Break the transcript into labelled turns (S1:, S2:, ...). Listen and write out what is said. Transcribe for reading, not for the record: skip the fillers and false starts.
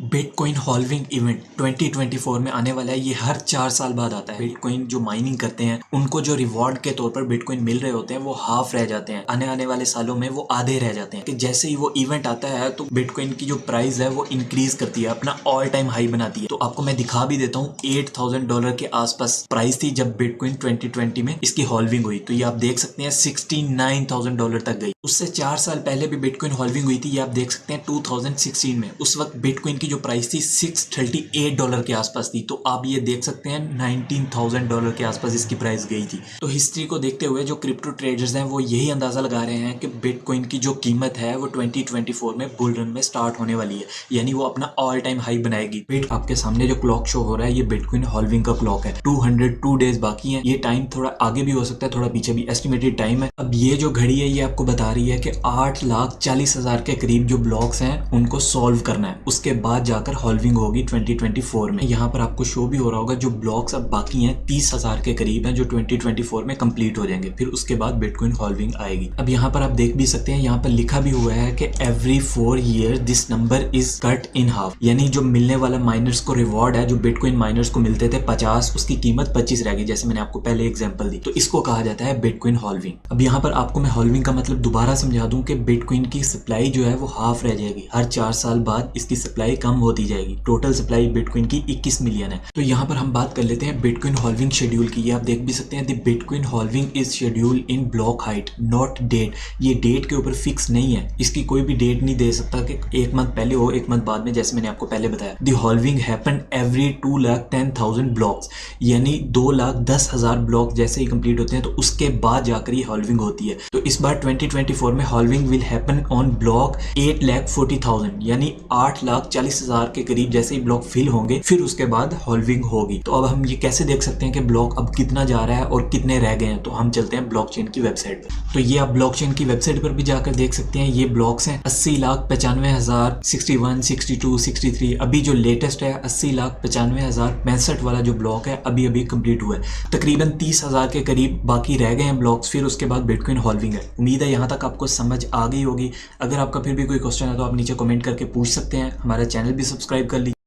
S1: Bitcoin halving event 2024 में आने वाला है। ये हर 4 साल बाद आता है। बिटकॉइन जो माइनिंग करते हैं उनको जो रिवॉर्ड के तौर पर बिटकॉइन मिल रहे होते हैं वो हाफ रह जाते हैं, आने वाले सालों में वो आधे रह जाते हैं। कि जैसे ही वो इवेंट आता है तो बिटकॉइन की जो प्राइस है वो इंक्रीज करती है, अपना ऑल टाइम हाई बनाती है। तो आपको मैं दिखा भी देता हूँ, $8,000 के आसपास प्राइस थी जब बिटकॉइन 2020 में इसकी हॉल्विंग हुई। तो ये आप देख सकते हैं $69,000 तक गई। उससे 4 साल पहले भी बिटकॉइन हॉल्विंग हुई थी, ये आप देख सकते हैं 2016 में। उस वक्त बिटकॉइन की जो प्राइस थी $638 के आसपास थी। तो आप ये देख सकते हैं $19,000 के आसपास इसकी प्राइस गई थी। तो हिस्ट्री को देखते हुए जो क्रिप्टो ट्रेडर्स हैं वो यही अंदाजा लगा रहे हैं कि बिटकॉइन की जो कीमत है वो 2024 में बुल रन में स्टार्ट होने वाली है, यानी वो अपना ऑल टाइम हाई बनाएगी। बिट आपके सामने जो क्लॉक शो हो रहा है ये बिटकॉइन हॉल्विंग का क्लॉक है। 202 डेज बाकी हैं। ये टाइम थोड़ा आगे भी हो सकता है, थोड़ा पीछे भी, एस्टिमेटेड टाइम है। अब ये जो घड़ी है ये आपको बता रही है कि 8,40,000 के करीब जो ब्लॉक्स हैं उनको सॉल्व करना है, उसके बाद जाकर हॉल्विंग होगी 2024 में। यहाँ पर आपको शो भी हो रहा होगा जो ब्लॉक्स अब बाकी हैं 30,000 के करीब हैं जो 2024 में कंप्लीट हो जाएंगे। फिर उसके बाद बिटकॉइन हॉल्विंग आएगी। अब यहाँ पर आप देख भी सकते हैं, यहाँ पर लिखा भी हुआ है कि every 4 year this number is cut in half, यानी जो मिलने वाला माइनर्स को रिवॉर्ड है, जो बिटकॉइन माइनर्स को मिलते थे 50, उसकी कीमत 25 रहेगी, जैसे मैंने आपको पहले एग्जांपल दी। तो इसको कहा जाता है बिटकॉइन हॉल्विंग। अब यहाँ पर आपको मैं हॉल्विंग का मतलब दोबारा समझा दूं कि बिटकॉइन की सप्लाई जो है वो हाफ रह जाएगी। हर 4 साल बाद इसकी सप्लाई कम होती जाएगी। टोटल सप्लाई बिटकॉइन की 21 मिलियन है। तो यहाँ पर हम बात कर लेते हैं बिटकॉइन हॉल्विंग शेड्यूल की। ये आप देख भी सकते हैं, the bitcoin halving is schedule in block height not date. ये डेट के ऊपर फिक्स नहीं है, इसकी कोई भी डेट नहीं दे सकता कि 1 मंथ पहले हो 1 मंथ बाद में, जैसे मैंने आपको पहले बताया। The halving happen every 2,10,000 blocks, यानी 2,10,000 ब्लॉक जैसे ही कंप्लीट होते हैं तो उसके बाद जाकर ये हॉल्विंग होती है। तो इस बार 2024 में halving will happen on block 8,40,000, यानी 8,40,000 के करीब जैसे ही ब्लॉक फिल होंगे फिर उसके बाद हॉल्विंग होगी। तो अब हम ये कैसे देख सकते हैं कि ब्लॉक अब कितना जा रहा है और कितने रह गए हैं? तो हम चलते हैं ब्लॉकचेन की वेबसाइट पर। तो ये आप ब्लॉकचेन की वेबसाइट पर भी जाकर देख सकते हैं। ये ब्लॉक्स हैं 80,95,000, 61, 62, 63। अभी जो लेटेस्ट है 80,95,065 वाला जो ब्लॉक है अभी अभी कंप्लीट हुआ है। तकरीबन 30,000 के करीब बाकी रह गए हैं ब्लॉक्स, फिर उसके बाद बिटकॉइन हॉल्विंग है। उम्मीद है यहाँ तक आपको समझ आ गई होगी। अगर आपका फिर भी कोई क्वेश्चन है तो आप नीचे कमेंट करके पूछ सकते हैं। हमारा चैनल भी सब्सक्राइब कर लीजिए।